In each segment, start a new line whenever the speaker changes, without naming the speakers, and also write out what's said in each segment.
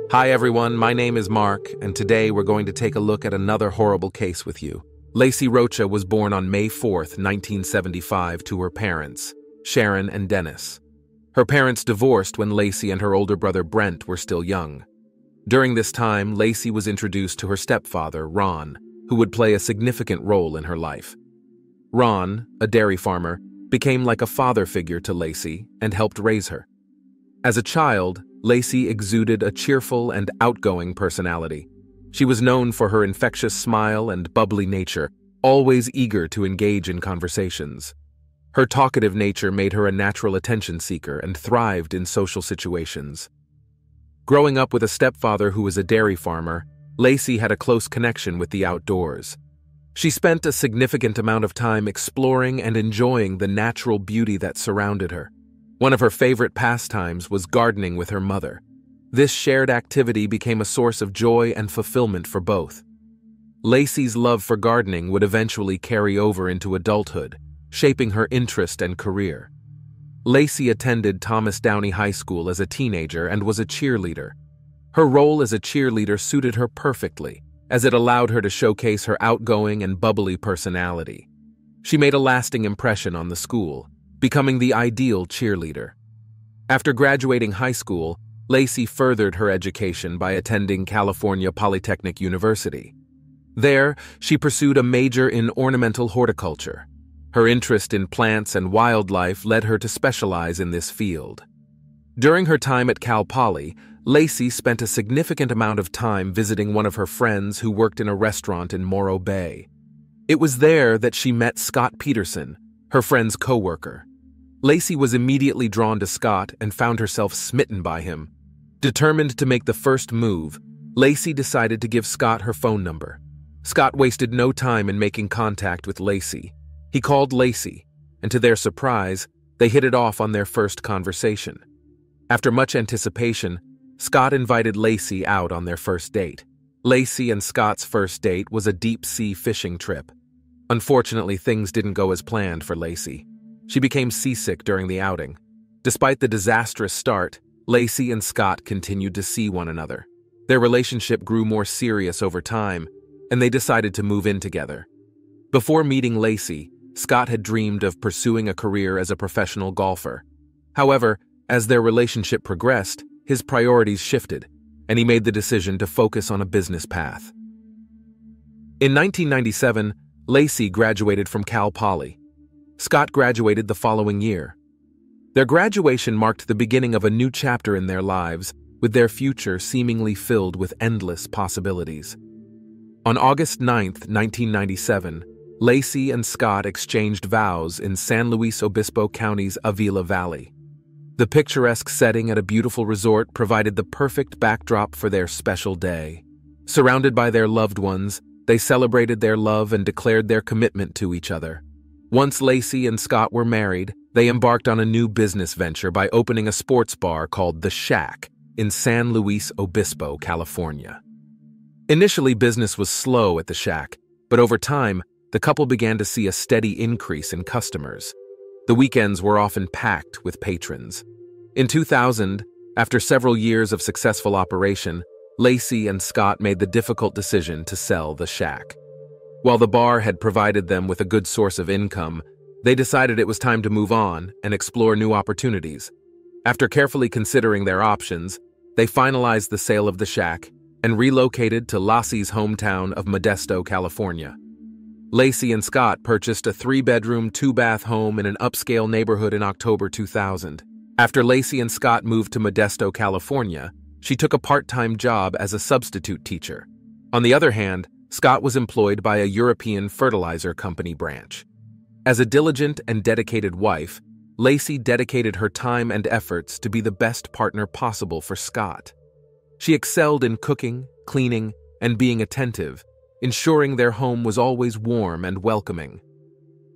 Hi everyone, my name is Mark, and today we're going to take a look at another horrible case with you. Laci Rocha was born on May 4th, 1975 to her parents, Sharon and Dennis. Her parents divorced when Laci and her older brother Brent were still young. During this time, Laci was introduced to her stepfather, Ron, who would play a significant role in her life. Ron, a dairy farmer, became like a father figure to Laci and helped raise her. As a child, Laci exuded a cheerful and outgoing personality. She was known for her infectious smile and bubbly nature, always eager to engage in conversations. Her talkative nature made her a natural attention seeker and thrived in social situations. Growing up with a stepfather who was a dairy farmer, Laci had a close connection with the outdoors. She spent a significant amount of time exploring and enjoying the natural beauty that surrounded her. One of her favorite pastimes was gardening with her mother. This shared activity became a source of joy and fulfillment for both. Laci's love for gardening would eventually carry over into adulthood, shaping her interest and career. Laci attended Thomas Downey High School as a teenager and was a cheerleader. Her role as a cheerleader suited her perfectly, as it allowed her to showcase her outgoing and bubbly personality. She made a lasting impression on the school, becoming the ideal cheerleader. After graduating high school, Laci furthered her education by attending California Polytechnic University. There, she pursued a major in ornamental horticulture. Her interest in plants and wildlife led her to specialize in this field. During her time at Cal Poly, Laci spent a significant amount of time visiting one of her friends who worked in a restaurant in Morro Bay. It was there that she met Scott Peterson, her friend's co-worker. Laci was immediately drawn to Scott and found herself smitten by him. Determined to make the first move, Laci decided to give Scott her phone number. Scott wasted no time in making contact with Laci. He called Laci, and to their surprise, they hit it off on their first conversation. After much anticipation, Scott invited Laci out on their first date. Laci and Scott's first date was a deep-sea fishing trip. Unfortunately, things didn't go as planned for Laci. She became seasick during the outing. Despite the disastrous start, Laci and Scott continued to see one another. Their relationship grew more serious over time, and they decided to move in together. Before meeting Laci, Scott had dreamed of pursuing a career as a professional golfer. However, as their relationship progressed, his priorities shifted, and he made the decision to focus on a business path. In 1997, Laci graduated from Cal Poly. Scott graduated the following year. Their graduation marked the beginning of a new chapter in their lives, with their future seemingly filled with endless possibilities. On August 9, 1997, Laci and Scott exchanged vows in San Luis Obispo County's Avila Valley. The picturesque setting at a beautiful resort provided the perfect backdrop for their special day. Surrounded by their loved ones, they celebrated their love and declared their commitment to each other. Once Laci and Scott were married, they embarked on a new business venture by opening a sports bar called The Shack in San Luis Obispo, California. Initially, business was slow at The Shack, but over time, the couple began to see a steady increase in customers. The weekends were often packed with patrons. In 2000, after several years of successful operation, Laci and Scott made the difficult decision to sell The Shack. While the bar had provided them with a good source of income, they decided it was time to move on and explore new opportunities. After carefully considering their options, they finalized the sale of The Shack and relocated to Laci's hometown of Modesto, California. Laci and Scott purchased a 3-bedroom, 2-bath home in an upscale neighborhood in October 2000. After Laci and Scott moved to Modesto, California, she took a part-time job as a substitute teacher. On the other hand, Scott was employed by a European fertilizer company branch. As a diligent and dedicated wife, Laci dedicated her time and efforts to be the best partner possible for Scott. She excelled in cooking, cleaning, and being attentive, ensuring their home was always warm and welcoming.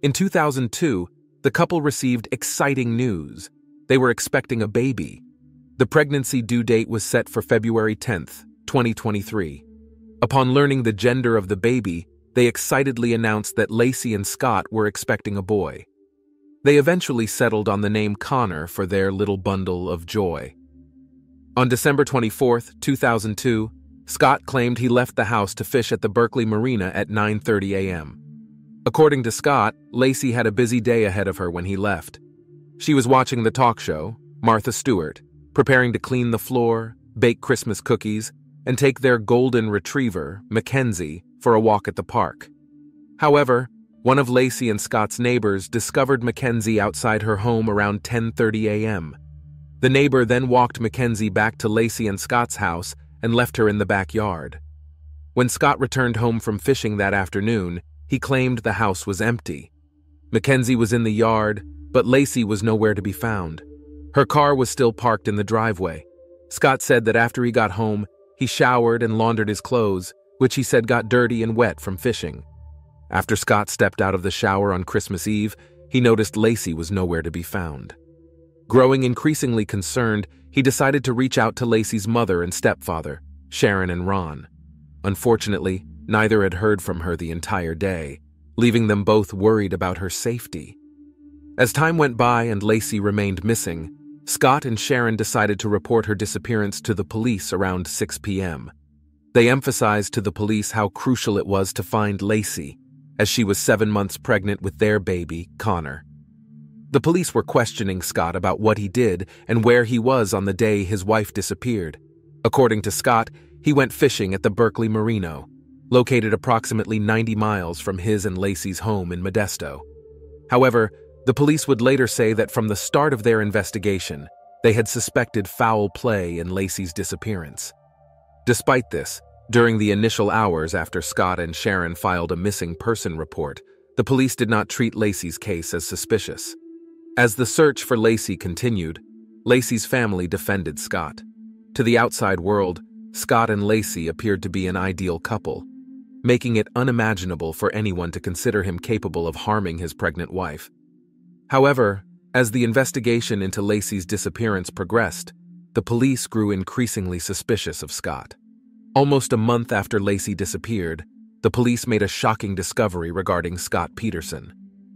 In 2002, the couple received exciting news. They were expecting a baby. The pregnancy due date was set for February 10, 2023. Upon learning the gender of the baby, they excitedly announced that Laci and Scott were expecting a boy. They eventually settled on the name Connor for their little bundle of joy. On December 24, 2002, Scott claimed he left the house to fish at the Berkeley Marina at 9:30 a.m. According to Scott, Laci had a busy day ahead of her when he left. She was watching the talk show, Martha Stewart, preparing to clean the floor, bake Christmas cookies, and take their golden retriever, Mackenzie, for a walk at the park. However, one of Laci and Scott's neighbors discovered Mackenzie outside her home around 10:30 a.m. The neighbor then walked Mackenzie back to Laci and Scott's house and left her in the backyard. When Scott returned home from fishing that afternoon, he claimed the house was empty. Mackenzie was in the yard, but Laci was nowhere to be found. Her car was still parked in the driveway. Scott said that after he got home, he showered and laundered his clothes, which he said got dirty and wet from fishing. After Scott stepped out of the shower on Christmas Eve, he noticed Laci was nowhere to be found. Growing increasingly concerned, he decided to reach out to Laci's mother and stepfather, Sharon and Ron. Unfortunately, neither had heard from her the entire day, leaving them both worried about her safety. As time went by and Laci remained missing, Scott and Sharon decided to report her disappearance to the police around 6 p.m. They emphasized to the police how crucial it was to find Laci, as she was 7 months pregnant with their baby, Connor. The police were questioning Scott about what he did and where he was on the day his wife disappeared. According to Scott, he went fishing at the Berkeley Marina, located approximately 90 miles from his and Laci's home in Modesto. However, the police would later say that from the start of their investigation, they had suspected foul play in Laci's disappearance. Despite this, during the initial hours after Scott and Sharon filed a missing person report, the police did not treat Laci's case as suspicious. As the search for Laci continued, Laci's family defended Scott. To the outside world, Scott and Laci appeared to be an ideal couple, making it unimaginable for anyone to consider him capable of harming his pregnant wife. However, as the investigation into Laci's disappearance progressed, the police grew increasingly suspicious of Scott. Almost a month after Laci disappeared, the police made a shocking discovery regarding Scott Peterson.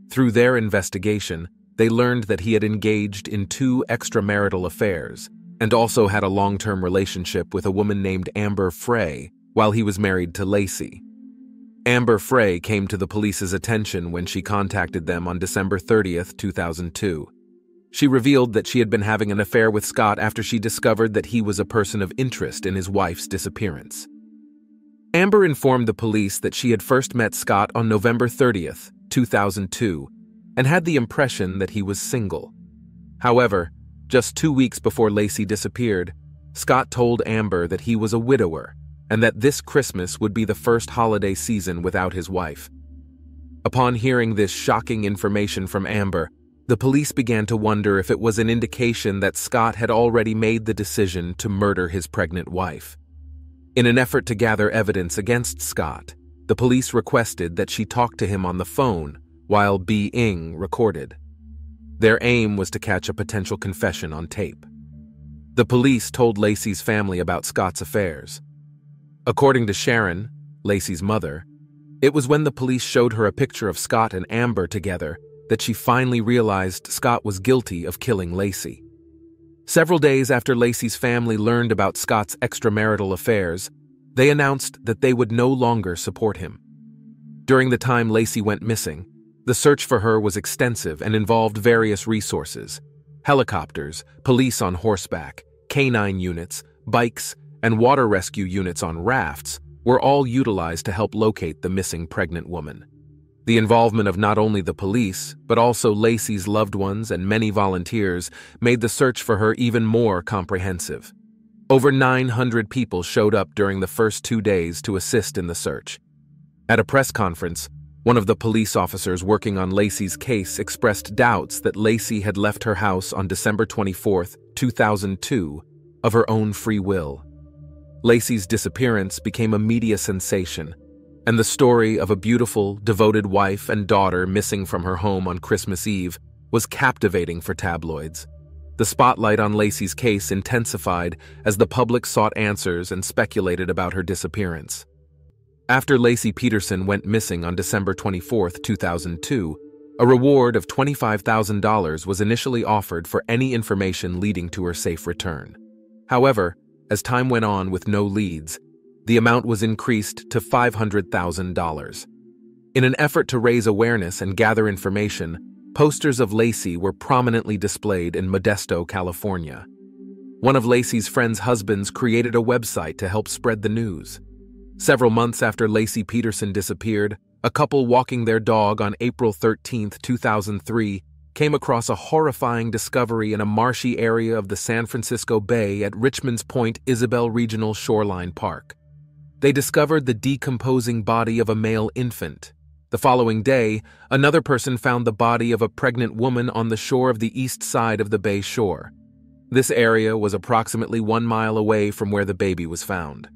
Through their investigation, they learned that he had engaged in 2 extramarital affairs and also had a long-term relationship with a woman named Amber Frey while he was married to Laci. Amber Frey came to the police's attention when she contacted them on December 30th, 2002. She revealed that she had been having an affair with Scott after she discovered that he was a person of interest in his wife's disappearance. Amber informed the police that she had first met Scott on November 30th, 2002, and had the impression that he was single. However, just 2 weeks before Laci disappeared, Scott told Amber that he was a widower and that this Christmas would be the first holiday season without his wife. Upon hearing this shocking information from Amber, the police began to wonder if it was an indication that Scott had already made the decision to murder his pregnant wife. In an effort to gather evidence against Scott, the police requested that she talk to him on the phone while being recorded. Their aim was to catch a potential confession on tape. The police told Laci's family about Scott's affairs. According to Sharon, Laci's mother, it was when the police showed her a picture of Scott and Amber together that she finally realized Scott was guilty of killing Laci. Several days after Laci's family learned about Scott's extramarital affairs, they announced that they would no longer support him. During the time Laci went missing, the search for her was extensive and involved various resources: helicopters, police on horseback, canine units, bikes, and water rescue units on rafts were all utilized to help locate the missing pregnant woman. The involvement of not only the police, but also Laci's loved ones and many volunteers made the search for her even more comprehensive. Over 900 people showed up during the first 2 days to assist in the search. At a press conference, one of the police officers working on Laci's case expressed doubts that Laci had left her house on December 24, 2002, of her own free will. Laci's disappearance became a media sensation, and the story of a beautiful, devoted wife and daughter missing from her home on Christmas Eve was captivating for tabloids. The spotlight on Laci's case intensified as the public sought answers and speculated about her disappearance. After Laci Peterson went missing on December 24, 2002, a reward of $25,000 was initially offered for any information leading to her safe return. However, as time went on with no leads, the amount was increased to $500,000. In an effort to raise awareness and gather information, posters of Laci were prominently displayed in Modesto, California. One of Laci's friends' husbands created a website to help spread the news. Several months after Laci Peterson disappeared, a couple walking their dog on April 13, 2003, came across a horrifying discovery in a marshy area of the San Francisco Bay at Richmond's Point Isabel Regional Shoreline Park. They discovered the decomposing body of a male infant. The following day, another person found the body of a pregnant woman on the shore of the east side of the bay shore. This area was approximately 1 mile away from where the baby was found.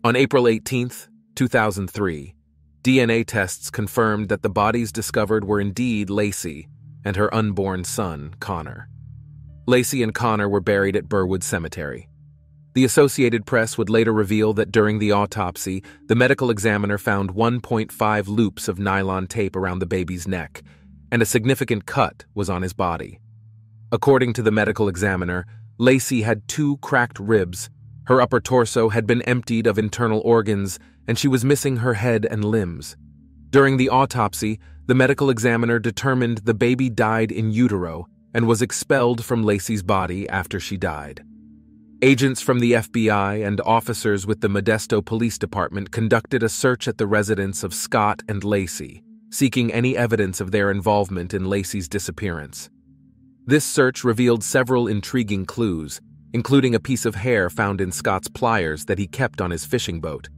On April 18, 2003, DNA tests confirmed that the bodies discovered were indeed Laci and her unborn son, Connor. Laci and Connor were buried at Burwood Cemetery. The Associated Press would later reveal that during the autopsy, the medical examiner found 1.5 loops of nylon tape around the baby's neck, and a significant cut was on his body. According to the medical examiner, Laci had 2 cracked ribs, her upper torso had been emptied of internal organs, and she was missing her head and limbs. During the autopsy, the medical examiner determined the baby died in utero and was expelled from Laci's body after she died. Agents from the FBI and officers with the Modesto Police Department conducted a search at the residence of Scott and Laci, seeking any evidence of their involvement in Laci's disappearance. This search revealed several intriguing clues, including a piece of hair found in Scott's pliers that he kept on his fishing boat.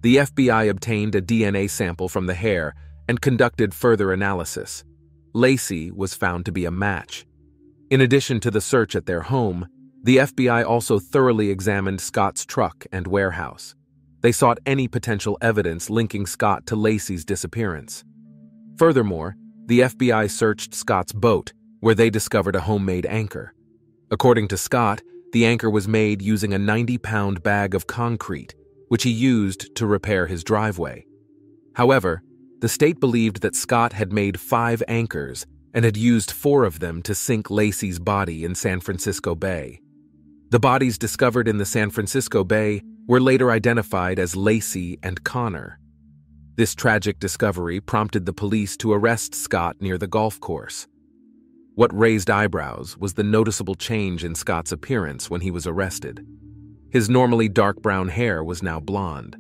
The FBI obtained a DNA sample from the hair and conducted further analysis. Laci was found to be a match. In addition to the search at their home, the FBI also thoroughly examined Scott's truck and warehouse. They sought any potential evidence linking Scott to Laci's disappearance. Furthermore, the FBI searched Scott's boat, where they discovered a homemade anchor. According to Scott, the anchor was made using a 90-pound bag of concrete, which he used to repair his driveway. However, the state believed that Scott had made 5 anchors and had used 4 of them to sink Laci's body in San Francisco Bay. The bodies discovered in the San Francisco Bay were later identified as Laci and Connor. This tragic discovery prompted the police to arrest Scott near the golf course. What raised eyebrows was the noticeable change in Scott's appearance when he was arrested. His normally dark brown hair was now blonde.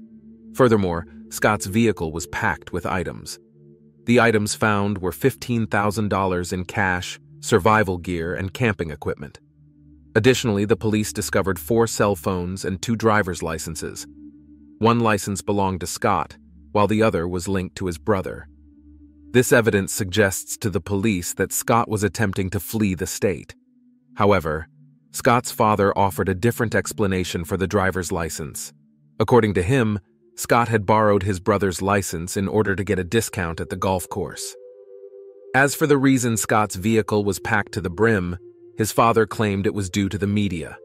Furthermore, Scott's vehicle was packed with items. The items found were $15,000 in cash, survival gear, and camping equipment. Additionally, the police discovered 4 cell phones and 2 driver's licenses. One license belonged to Scott, while the other was linked to his brother. This evidence suggests to the police that Scott was attempting to flee the state. However, Scott's father offered a different explanation for the driver's license. According to him, Scott had borrowed his brother's license in order to get a discount at the golf course. As for the reason Scott's vehicle was packed to the brim, his father claimed it was due to the media.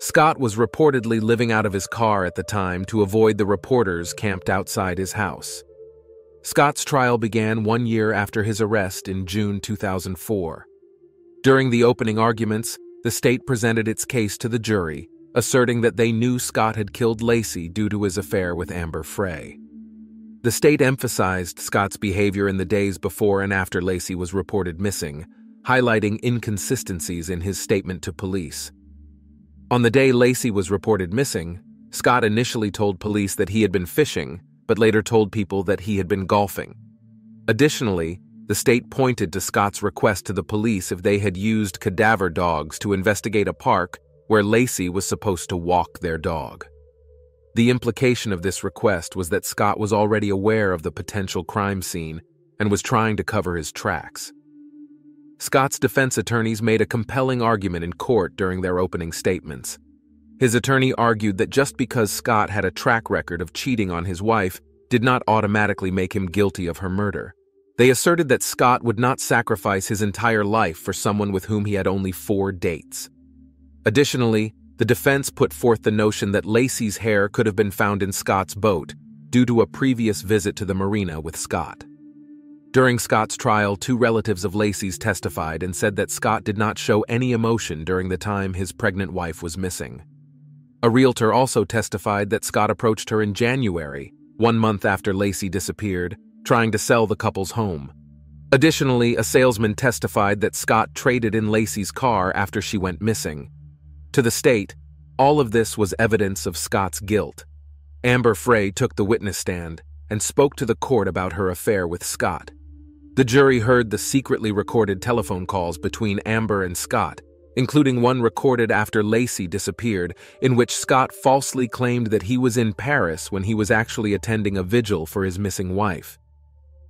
Scott was reportedly living out of his car at the time to avoid the reporters camped outside his house. Scott's trial began 1 year after his arrest in June 2004. During the opening arguments, the state presented its case to the jury, asserting that they knew Scott had killed Laci due to his affair with Amber Frey. The state emphasized Scott's behavior in the days before and after Laci was reported missing, highlighting inconsistencies in his statement to police. On the day Laci was reported missing, Scott initially told police that he had been fishing, but later told people that he had been golfing. Additionally, the state pointed to Scott's request to the police if they had used cadaver dogs to investigate a park where Laci was supposed to walk their dog. The implication of this request was that Scott was already aware of the potential crime scene and was trying to cover his tracks. Scott's defense attorneys made a compelling argument in court during their opening statements. His attorney argued that just because Scott had a track record of cheating on his wife did not automatically make him guilty of her murder. They asserted that Scott would not sacrifice his entire life for someone with whom he had only 4 dates. Additionally, the defense put forth the notion that Laci's hair could have been found in Scott's boat due to a previous visit to the marina with Scott. During Scott's trial, two relatives of Laci's testified and said that Scott did not show any emotion during the time his pregnant wife was missing. A realtor also testified that Scott approached her in January, 1 month after Laci disappeared, trying to sell the couple's home. Additionally, a salesman testified that Scott traded in Laci's car after she went missing. To the state, all of this was evidence of Scott's guilt. Amber Frey took the witness stand and spoke to the court about her affair with Scott. The jury heard the secretly recorded telephone calls between Amber and Scott, including one recorded after Laci disappeared, in which Scott falsely claimed that he was in Paris when he was actually attending a vigil for his missing wife.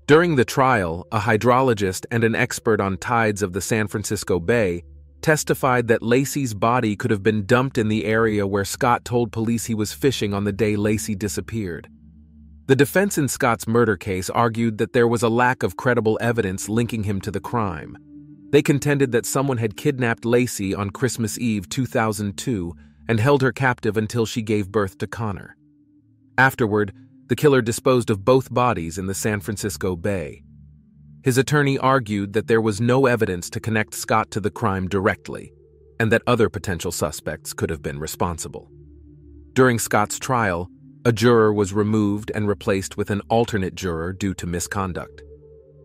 During the trial, a hydrologist and an expert on tides of the San Francisco Bay testified that Laci's body could have been dumped in the area where Scott told police he was fishing on the day Laci disappeared. The defense in Scott's murder case argued that there was a lack of credible evidence linking him to the crime. They contended that someone had kidnapped Laci on Christmas Eve 2002 and held her captive until she gave birth to Connor. Afterward, the killer disposed of both bodies in the San Francisco Bay. His attorney argued that there was no evidence to connect Scott to the crime directly, and that other potential suspects could have been responsible. During Scott's trial, a juror was removed and replaced with an alternate juror due to misconduct.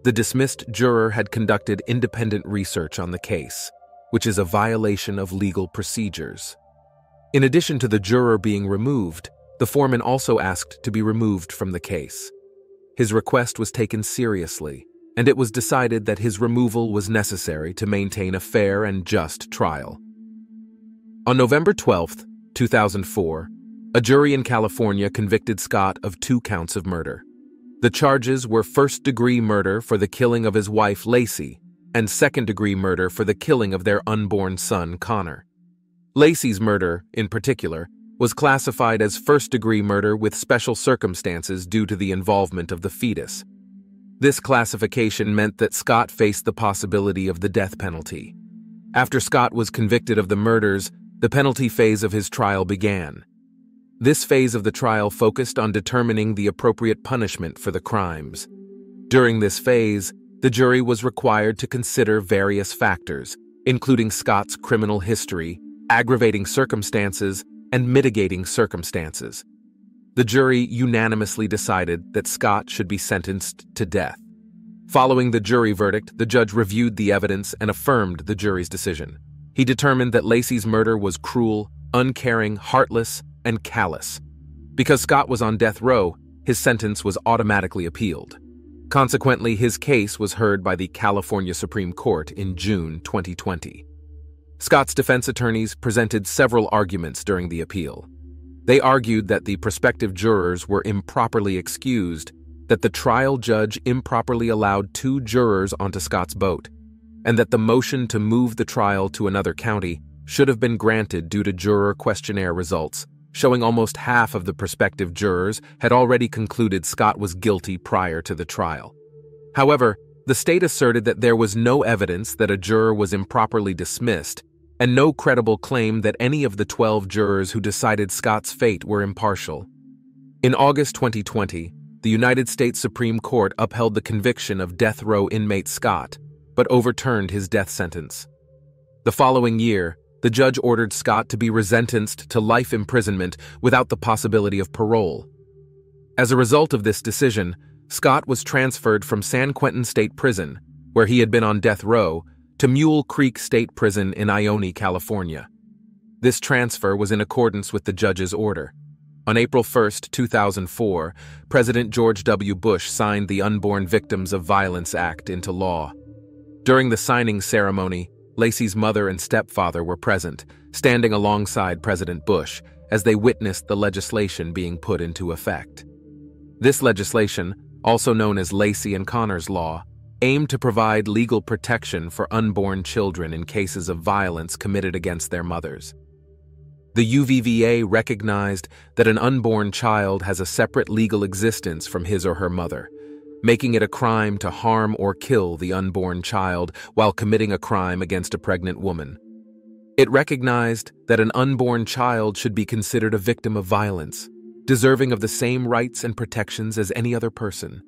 The dismissed juror had conducted independent research on the case, which is a violation of legal procedures. In addition to the juror being removed, the foreman also asked to be removed from the case. His request was taken seriously, and it was decided that his removal was necessary to maintain a fair and just trial. On November 12, 2004, a jury in California convicted Scott of 2 counts of murder. The charges were first-degree murder for the killing of his wife Laci and second-degree murder for the killing of their unborn son Connor. Laci's murder, in particular, was classified as first-degree murder with special circumstances due to the involvement of the fetus. This classification meant that Scott faced the possibility of the death penalty. After Scott was convicted of the murders, the penalty phase of his trial began. This phase of the trial focused on determining the appropriate punishment for the crimes. During this phase, the jury was required to consider various factors, including Scott's criminal history, aggravating circumstances, and mitigating circumstances. The jury unanimously decided that Scott should be sentenced to death. Following the jury verdict, the judge reviewed the evidence and affirmed the jury's decision. He determined that Laci's murder was cruel, uncaring, heartless, and callous. Because Scott was on death row, his sentence was automatically appealed. Consequently, his case was heard by the California Supreme Court in June 2020. Scott's defense attorneys presented several arguments during the appeal. They argued that the prospective jurors were improperly excused, that the trial judge improperly allowed 2 jurors onto Scott's boat, and that the motion to move the trial to another county should have been granted due to juror questionnaire results, showing almost half of the prospective jurors had already concluded Scott was guilty prior to the trial. However, the state asserted that there was no evidence that a juror was improperly dismissed, and no credible claim that any of the 12 jurors who decided Scott's fate were impartial. In August 2020, the United States Supreme Court upheld the conviction of death row inmate Scott, but overturned his death sentence. The following year, the judge ordered Scott to be resentenced to life imprisonment without the possibility of parole. As a result of this decision, Scott was transferred from San Quentin State Prison, where he had been on death row, to Mule Creek State Prison in Ione, California. This transfer was in accordance with the judge's order. On April 1, 2004, President George W. Bush signed the Unborn Victims of Violence Act into law. During the signing ceremony, Laci's mother and stepfather were present, standing alongside President Bush as they witnessed the legislation being put into effect. This legislation, also known as Laci and Connor's Law, aimed to provide legal protection for unborn children in cases of violence committed against their mothers. The UVVA recognized that an unborn child has a separate legal existence from his or her mother, making it a crime to harm or kill the unborn child while committing a crime against a pregnant woman. It recognized that an unborn child should be considered a victim of violence, deserving of the same rights and protections as any other person.